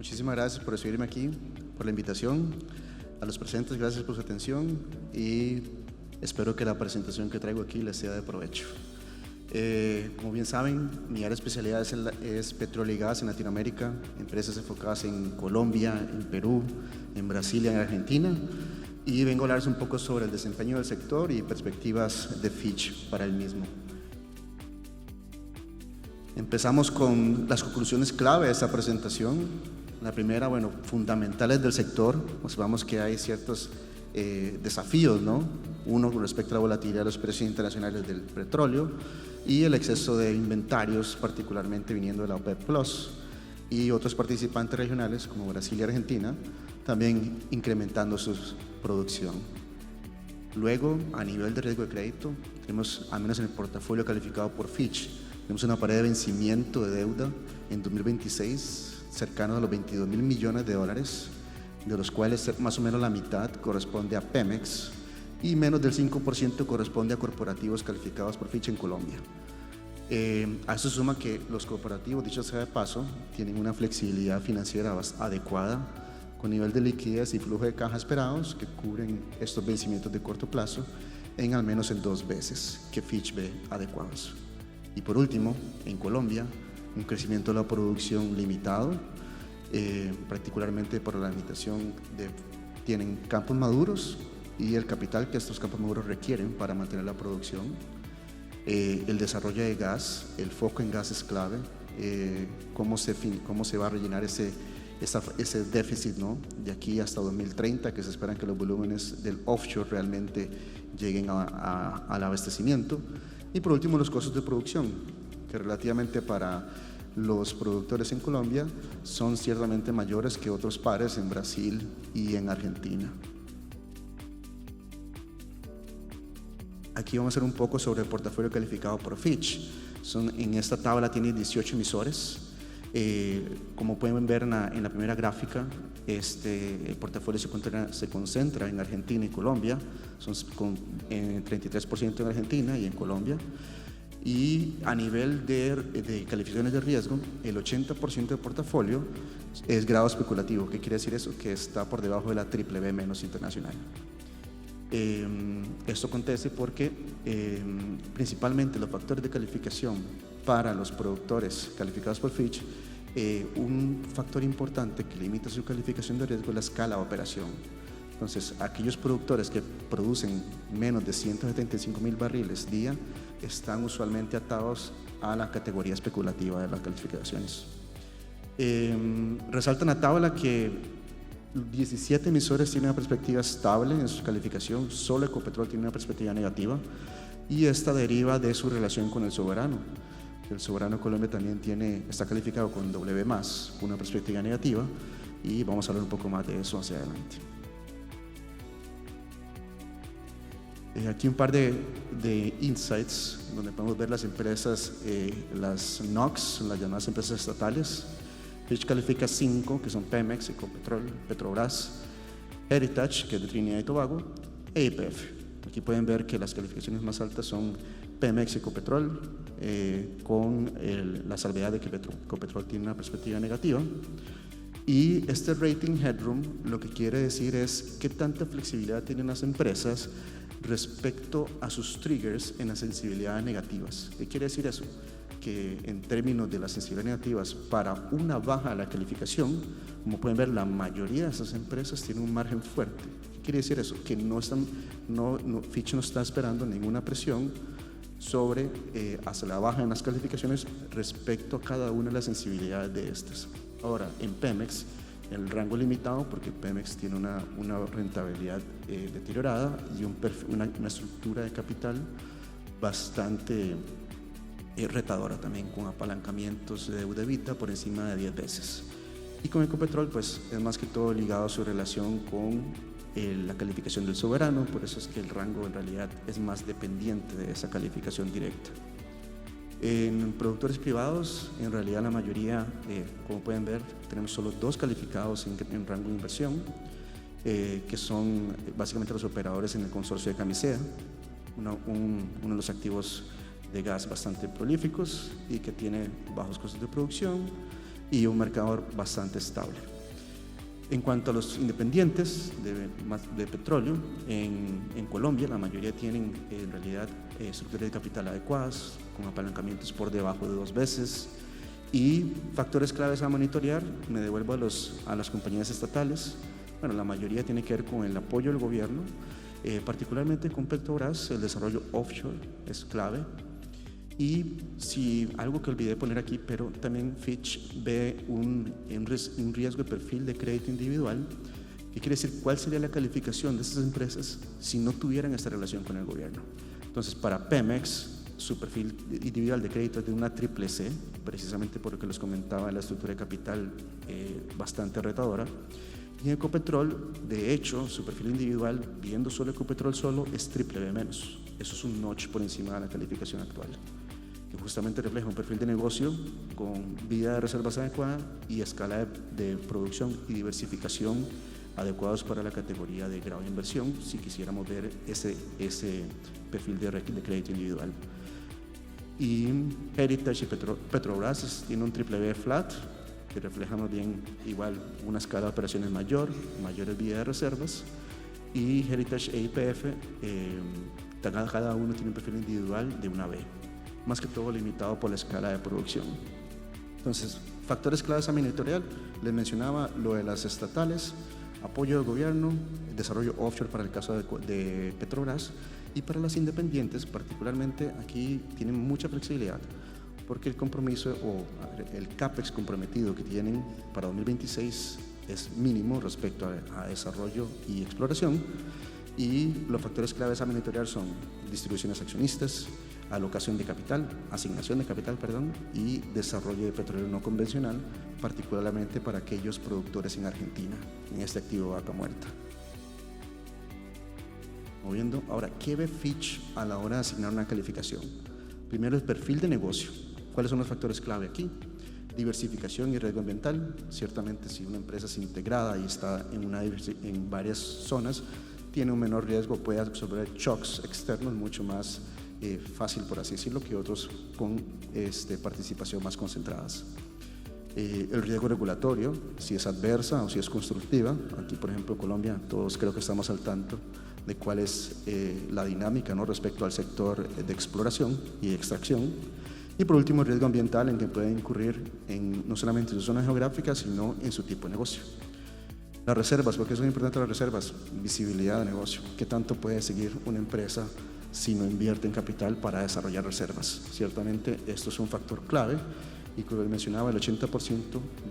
Muchísimas gracias por recibirme aquí, por la invitación. A los presentes, gracias por su atención y espero que la presentación que traigo aquí les sea de provecho. Como bien saben, mi área de especialidad es petróleo y gas en Latinoamérica, empresas enfocadas en Colombia, en Perú, en Brasil y en Argentina. Y vengo a hablarles un poco sobre el desempeño del sector y perspectivas de Fitch para el mismo. Empezamos con las conclusiones clave de esta presentación. La primera, bueno, fundamentales del sector. Observamos que hay ciertos desafíos, ¿no? Uno con respecto a la volatilidad de los precios internacionales del petróleo y el exceso de inventarios, particularmente viniendo de la OPEP Plus, y otros participantes regionales como Brasil y Argentina, también incrementando su producción. Luego, a nivel de riesgo de crédito, tenemos, al menos en el portafolio calificado por Fitch, tenemos una pared de vencimiento de deuda en 2026 cercano a los $22.000 millones, de los cuales más o menos la mitad corresponde a Pemex y menos del 5% corresponde a corporativos calificados por Fitch en Colombia. A eso suma que los corporativos, dicho sea de paso, tienen una flexibilidad financiera adecuada, con nivel de liquidez y flujo de caja esperados que cubren estos vencimientos de corto plazo en al menos en 2 veces que Fitch ve adecuados. Y por último, en Colombia, un crecimiento de la producción limitado, particularmente por la limitación tienen campos maduros y el capital que estos campos maduros requieren para mantener la producción. El desarrollo de gas, el foco en gas es clave, cómo se va a rellenar ese déficit, ¿no? De aquí hasta 2030, que se esperan que los volúmenes del offshore realmente lleguen al abastecimiento. Y por último, los costos de producción, que relativamente para los productores en Colombia son ciertamente mayores que otros pares en Brasil y en Argentina. Aquí vamos a hacer un poco sobre el portafolio calificado por Fitch. En esta tabla tiene 18 emisores. Como pueden ver en la primera gráfica, el portafolio se concentra en Argentina y Colombia, en 33% en Argentina y en Colombia. Y a nivel de calificaciones de riesgo, el 80% del portafolio es grado especulativo. ¿Qué quiere decir eso? Que está por debajo de la BBB- internacional. Esto acontece porque principalmente los factores de calificación para los productores calificados por Fitch, un factor importante que limita su calificación de riesgo es la escala de operación. Entonces, aquellos productores que producen menos de 175.000 barriles día están usualmente atados a la categoría especulativa de las calificaciones. Resalta en la tabla que 17 emisores tienen una perspectiva estable en su calificación, solo Ecopetrol tiene una perspectiva negativa y esta deriva de su relación con el soberano. El soberano de Colombia también está calificado con W+, con una perspectiva negativa, y vamos a hablar un poco más de eso hacia adelante. Aquí un par de insights donde podemos ver las empresas, las NOCs, las llamadas empresas estatales. Fitch califica 5, que son Pemex, Ecopetrol, Petrobras, Heritage, que es de Trinidad y Tobago, e YPF. Aquí pueden ver que las calificaciones más altas son Pemex y Ecopetrol, con la salvedad de que Ecopetrol tiene una perspectiva negativa. Y este rating headroom lo que quiere decir es qué tanta flexibilidad tienen las empresas respecto a sus triggers en las sensibilidades negativas. ¿Qué quiere decir eso? Que en términos de las sensibilidades negativas para una baja de la calificación, como pueden ver, la mayoría de esas empresas tienen un margen fuerte. ¿Qué quiere decir eso? Que Fitch no está esperando ninguna presión sobre hacia la baja en las calificaciones respecto a cada una de las sensibilidades de estas. Ahora, en Pemex, el rango es limitado porque Pemex tiene una rentabilidad deteriorada y una estructura de capital bastante retadora también, con apalancamientos de deuda EBITDA por encima de 10 veces. Y con Ecopetrol, pues es más que todo ligado a su relación con la calificación del soberano, por eso es que el rango en realidad es más dependiente de esa calificación directa. En productores privados, en realidad la mayoría, como pueden ver, tenemos solo 2 calificados en rango de inversión, que son básicamente los operadores en el consorcio de Camisea, uno de los activos de gas bastante prolíficos y que tiene bajos costos de producción y un mercado bastante estable. En cuanto a los independientes de petróleo, en Colombia la mayoría tienen en realidad estructuras de capital adecuadas, con apalancamientos por debajo de 2 veces, y factores claves a monitorear. Me devuelvo a las compañías estatales. Bueno, la mayoría tiene que ver con el apoyo del gobierno, particularmente con Petrobras. El desarrollo offshore es clave. Y si algo que olvidé poner aquí, pero también Fitch ve un riesgo de perfil de crédito individual, que quiere decir cuál sería la calificación de estas empresas si no tuvieran esta relación con el gobierno. Entonces, para Pemex, su perfil individual de crédito es de una triple C, precisamente por lo que les comentaba, la estructura de capital bastante retadora. Y en Ecopetrol, de hecho, su perfil individual, viendo solo Ecopetrol solo, es triple B menos. Eso es un notch por encima de la calificación actual, que justamente refleja un perfil de negocio con vida de reservas adecuada y escala de producción y diversificación adecuados para la categoría de grado de inversión, si quisiéramos ver ese perfil de crédito individual. Y Heritage y Petrobras tiene un triple B flat, que refleja más bien igual una escala de operaciones mayores vida de reservas, y Heritage e YPF, cada uno tiene un perfil individual de una B, más que todo limitado por la escala de producción. Entonces, factores claves a monitorear, les mencionaba lo de las estatales, apoyo del gobierno, desarrollo offshore para el caso de Petrobras, y para las independientes, particularmente aquí tienen mucha flexibilidad, porque el compromiso o el CAPEX comprometido que tienen para 2026 es mínimo respecto a desarrollo y exploración, y los factores claves a monitorear son distribuciones accionistas, alocación de capital, asignación de capital, y desarrollo de petróleo no convencional, particularmente para aquellos productores en Argentina, en este activo vaca muerta. Moviendo, ahora, ¿qué ve Fitch a la hora de asignar una calificación? Primero, el perfil de negocio. ¿Cuáles son los factores clave aquí? Diversificación y riesgo ambiental. Ciertamente, si una empresa es integrada y está en varias zonas, tiene un menor riesgo, puede absorber shocks externos mucho más fácil, por así decirlo, que otros con participación más concentradas. El riesgo regulatorio, si es adversa o si es constructiva. Aquí, por ejemplo, Colombia, todos creo que estamos al tanto de cuál es la dinámica, ¿no?, respecto al sector de exploración y extracción. Y por último, el riesgo ambiental, en que puede incurrir no solamente en su zona geográfica, sino en su tipo de negocio. Las reservas, ¿por qué son importantes las reservas? Visibilidad de negocio. ¿Qué tanto puede seguir una empresa si no invierte en capital para desarrollar reservas? Ciertamente esto es un factor clave, y como les mencionaba, el 80%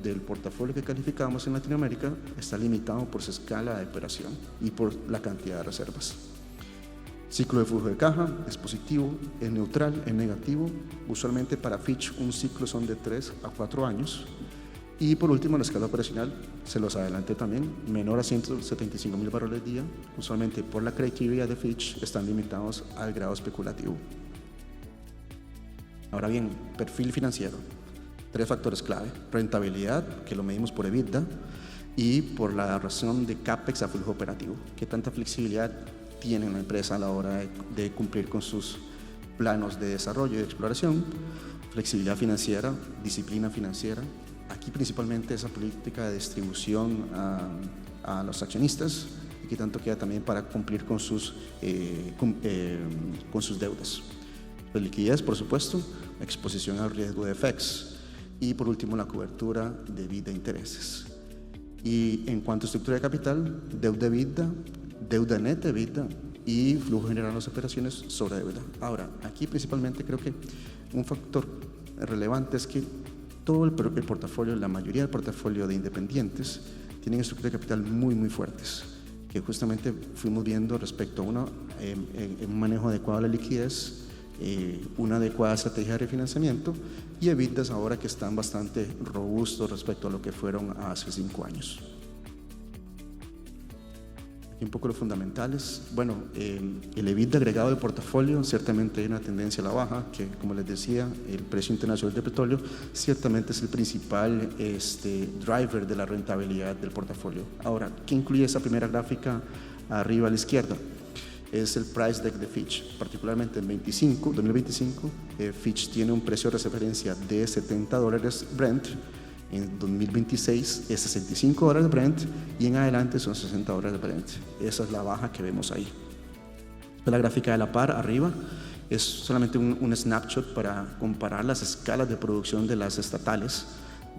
del portafolio que calificamos en Latinoamérica está limitado por su escala de operación y por la cantidad de reservas. Ciclo de flujo de caja es positivo, es neutral, es negativo. Usualmente para Fitch un ciclo son de 3 a 4 años. Y por último, la escala operacional, se los adelanté también, menor a 175.000 barriles día. Usualmente por la criteria de Fitch están limitados al grado especulativo. Ahora bien, perfil financiero. 3 factores clave: rentabilidad, que lo medimos por EBITDA, y por la razón de CAPEX a flujo operativo. ¿Qué tanta flexibilidad tiene una empresa a la hora de cumplir con sus planos de desarrollo y de exploración? Flexibilidad financiera, disciplina financiera. Aquí principalmente esa política de distribución a los accionistas, y qué tanto queda también para cumplir con sus deudas. La liquidez, por supuesto, exposición al riesgo de FX, y por último la cobertura de EBITDA e intereses. Y en cuanto a estructura de capital, deuda EBITDA, deuda neta EBITDA y flujo general de las operaciones sobre deuda. Ahora, aquí principalmente creo que un factor relevante es que todo el portafolio, la mayoría del portafolio de independientes tienen estructuras de capital muy fuertes, que justamente fuimos viendo respecto a un manejo adecuado de la liquidez, una adecuada estrategia de refinanciamiento, y EBITDAs ahora que están bastante robustos respecto a lo que fueron hace 5 años. Aquí un poco los fundamentales. Bueno, el EBITDA agregado del portafolio, ciertamente hay una tendencia a la baja, que como les decía, el precio internacional del petróleo ciertamente es el principal driver de la rentabilidad del portafolio. Ahora, ¿qué incluye esa primera gráfica arriba a la izquierda? Es el price deck de Fitch. Particularmente en 2025, Fitch tiene un precio de referencia de $70 Brent En 2026 es 65 horas de Brent y en adelante son 60 horas de Brent. Esa es la baja que vemos ahí. La gráfica de la par arriba es solamente un snapshot para comparar las escalas de producción de las estatales,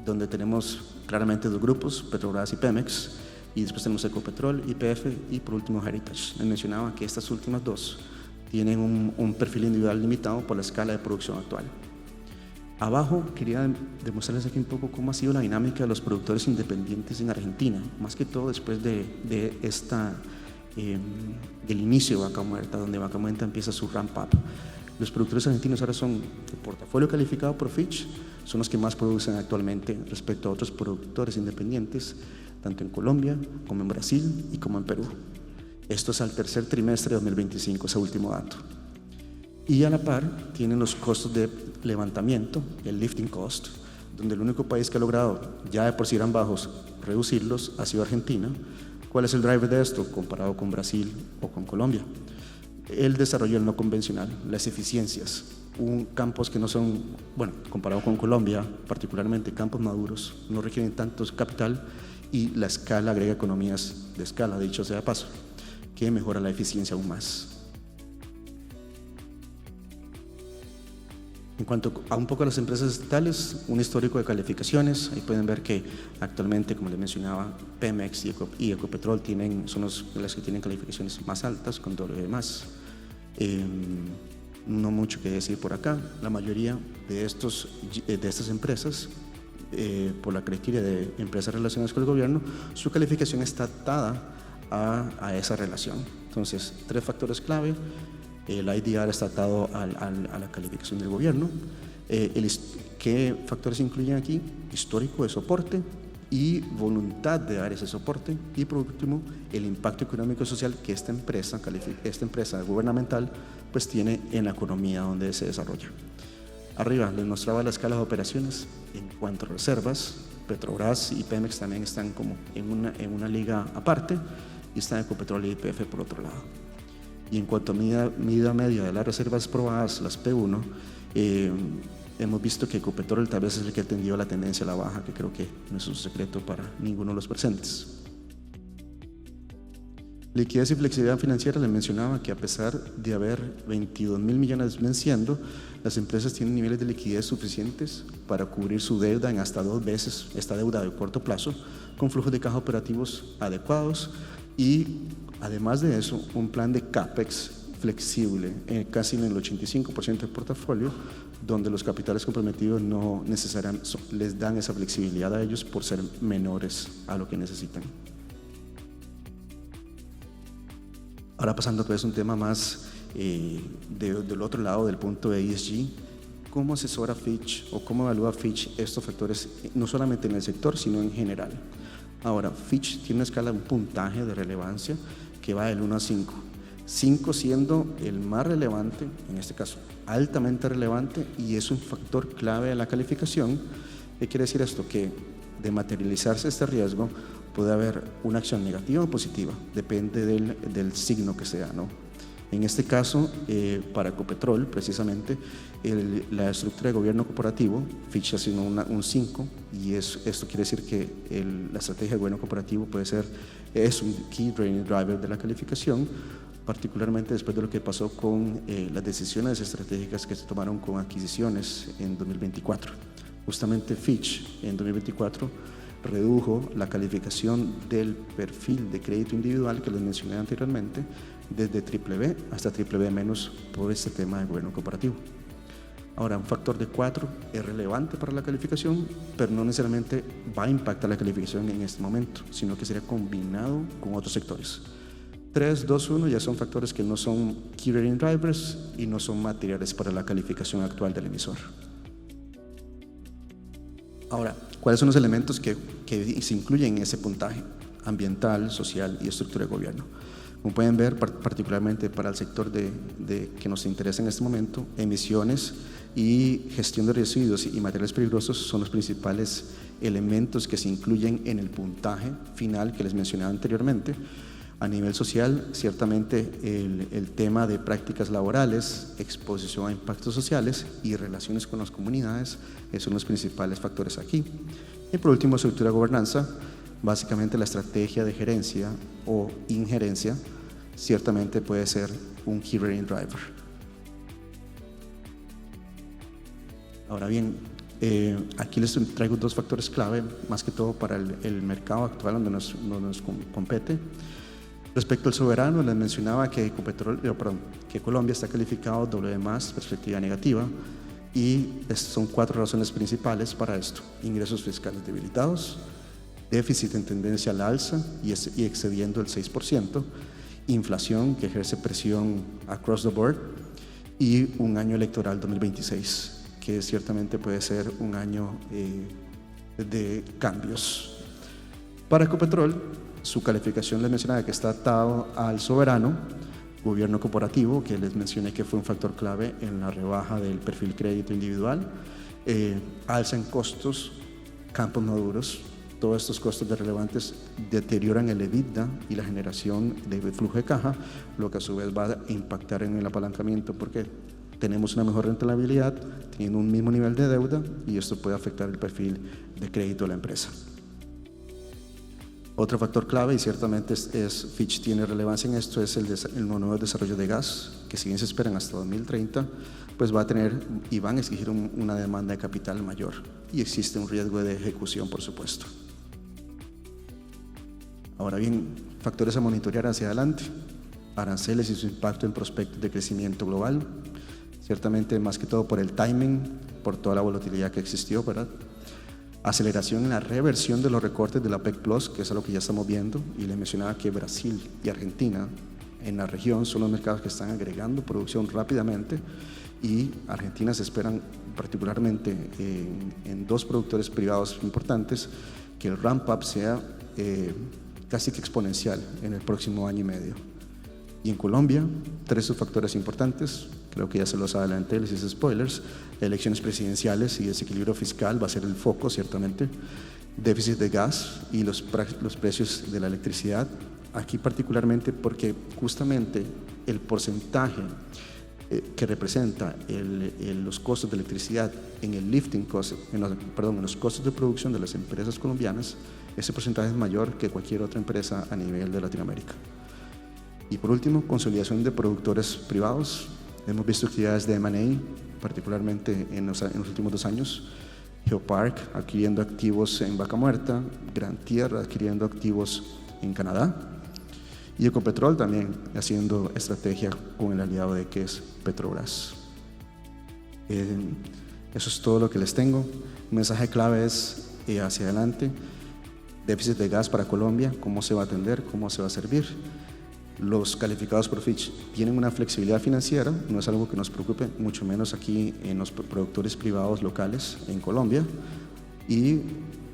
donde tenemos claramente dos grupos, Petrobras y Pemex, y después tenemos Ecopetrol, YPF y por último Heritage. Les mencionaba que estas últimas dos tienen un perfil individual limitado por la escala de producción actual. Abajo quería demostrarles aquí un poco cómo ha sido la dinámica de los productores independientes en Argentina, más que todo después del inicio de Vaca Muerta, donde Vaca Muerta empieza su ramp up. Los productores argentinos ahora son el portafolio calificado por Fitch, son los que más producen actualmente respecto a otros productores independientes, tanto en Colombia como en Brasil y como en Perú. Esto es al tercer trimestre de 2025, ese último dato. Y a la par tienen los costos de levantamiento, el lifting cost, donde el único país que ha logrado, ya de por sí eran bajos, reducirlos ha sido Argentina. ¿Cuál es el driver de esto comparado con Brasil o con Colombia? El desarrollo del no convencional, las eficiencias, campos que no son, bueno, comparado con Colombia, particularmente campos maduros, no requieren tanto capital y la escala agrega economías de escala, dicho sea de paso, que mejora la eficiencia aún más. En cuanto a un poco a las empresas estatales, un histórico de calificaciones, ahí pueden ver que actualmente, como les mencionaba, Pemex y Ecopetrol son las que tienen calificaciones más altas, con W+. No mucho que decir por acá, la mayoría de estas empresas, por la criteria de empresas relacionadas con el gobierno, su calificación está atada a esa relación. Entonces, 3 factores clave. El IDR está atado a la calificación del gobierno. ¿Qué factores incluyen aquí? Histórico de soporte y voluntad de dar ese soporte. Y por último, el impacto económico y social que esta empresa gubernamental pues tiene en la economía donde se desarrolla. Arriba les mostraba la escala de operaciones. En cuanto a reservas, Petrobras y Pemex también están como en una liga aparte y están Ecopetrol y YPF por otro lado. Y en cuanto a medida media de las reservas probadas, las P1, hemos visto que Ecopetrol tal vez es el que ha tendido la tendencia a la baja, que creo que no es un secreto para ninguno de los presentes. Liquidez y flexibilidad financiera, les mencionaba que a pesar de haber 22.000 millones venciendo, las empresas tienen niveles de liquidez suficientes para cubrir su deuda en hasta 2 veces esta deuda de corto plazo, con flujos de caja operativos adecuados y además de eso, un plan de CAPEX flexible, casi en el 85% del portafolio, donde los capitales comprometidos no necesariamente les dan esa flexibilidad a ellos por ser menores a lo que necesitan. Ahora pasando pues a un tema más del otro lado, del punto de ESG, ¿cómo asesora Fitch o cómo evalúa Fitch estos factores, no solamente en el sector, sino en general? Ahora, Fitch tiene una escala, un puntaje de relevancia que va del 1 a 5. 5 siendo el más relevante, en este caso altamente relevante, y es un factor clave de la calificación. ¿Qué quiere decir esto? Que de materializarse este riesgo puede haber una acción negativa o positiva, depende del signo que sea, ¿no? En este caso, para Ecopetrol, precisamente, la estructura de gobierno corporativo, Fitch asignó un 5, y esto quiere decir que la estrategia de gobierno corporativo es un key driver de la calificación, particularmente después de lo que pasó con las decisiones estratégicas que se tomaron con adquisiciones en 2024. Justamente Fitch en 2024 redujo la calificación del perfil de crédito individual que les mencioné anteriormente desde BBB hasta BBB- por este tema de gobierno corporativo. Ahora, un factor de 4 es relevante para la calificación, pero no necesariamente va a impactar la calificación en este momento, sino que sería combinado con otros sectores. 3, 2, 1 ya son factores que no son key rating drivers y no son materiales para la calificación actual del emisor. Ahora, ¿cuáles son los elementos que se incluyen en ese puntaje ambiental, social y estructura de gobierno? Como pueden ver, particularmente para el sector que nos interesa en este momento, emisiones y gestión de residuos y materiales peligrosos son los principales elementos que se incluyen en el puntaje final que les mencionaba anteriormente. A nivel social, ciertamente el tema de prácticas laborales, exposición a impactos sociales y relaciones con las comunidades son los principales factores aquí. Y por último, estructura de gobernanza, básicamente la estrategia de gerencia o injerencia, ciertamente puede ser un key rating driver. Ahora bien, aquí les traigo dos factores clave, más que todo para el mercado actual donde nos compete. Respecto al soberano, les mencionaba que Colombia está calificado doble más, perspectiva negativa, y son 4 razones principales para esto: ingresos fiscales debilitados, déficit en tendencia al alza y excediendo el 6%, inflación que ejerce presión across the board, y un año electoral 2026, que ciertamente puede ser un año de cambios. Para Ecopetrol, su calificación les mencionaba que está atado al soberano, gobierno corporativo, que les mencioné que fue un factor clave en la rebaja del perfil crédito individual, alza en costos, campos maduros. Todos estos costos relevantes deterioran el EBITDA y la generación de flujo de caja, lo que a su vez va a impactar en el apalancamiento, porque tenemos una mejor rentabilidad, teniendo un mismo nivel de deuda, y esto puede afectar el perfil de crédito de la empresa. Otro factor clave, y ciertamente Fitch tiene relevancia en esto, es el nuevo desarrollo de gas, que si bien se esperan hasta 2030, pues va a tener y van a exigir una demanda de capital mayor, y existe un riesgo de ejecución, por supuesto. Ahora bien, factores a monitorear hacia adelante: aranceles y su impacto en prospectos de crecimiento global, ciertamente más que todo por el timing, por toda la volatilidad que existió, ¿verdad? Aceleración en la reversión de los recortes de la OPEC Plus, que es algo que ya estamos viendo, y les mencionaba que Brasil y Argentina en la región son los mercados que están agregando producción rápidamente, y Argentina se esperan particularmente en 2 productores privados importantes que el ramp-up sea casi que exponencial en el próximo año y medio. Y en Colombia, 3 subfactores importantes, creo que ya se los adelanté, les hice spoilers: elecciones presidenciales y desequilibrio fiscal va a ser el foco, ciertamente, déficit de gas y los precios de la electricidad, aquí particularmente porque justamente el porcentaje que representa los costos de electricidad en el lifting cost, en los costos de producción de las empresas colombianas, ese porcentaje es mayor que cualquier otra empresa a nivel de Latinoamérica. Y por último, consolidación de productores privados. Hemos visto actividades de M&A, particularmente en los últimos 2 años. Geopark adquiriendo activos en Vaca Muerta, Gran Tierra adquiriendo activos en Canadá, y Ecopetrol también haciendo estrategia con el aliado de que es Petrobras. Eso es todo lo que les tengo. El mensaje clave es hacia adelante: déficit de gas para Colombia, cómo se va a atender, cómo se va a servir. Los calificados por Fitch tienen una flexibilidad financiera, no es algo que nos preocupe, mucho menos aquí en los productores privados locales en Colombia, y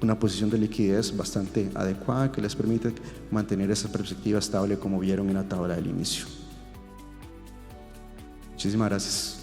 una posición de liquidez bastante adecuada que les permite mantener esa perspectiva estable como vieron en la tabla del inicio. Muchísimas gracias.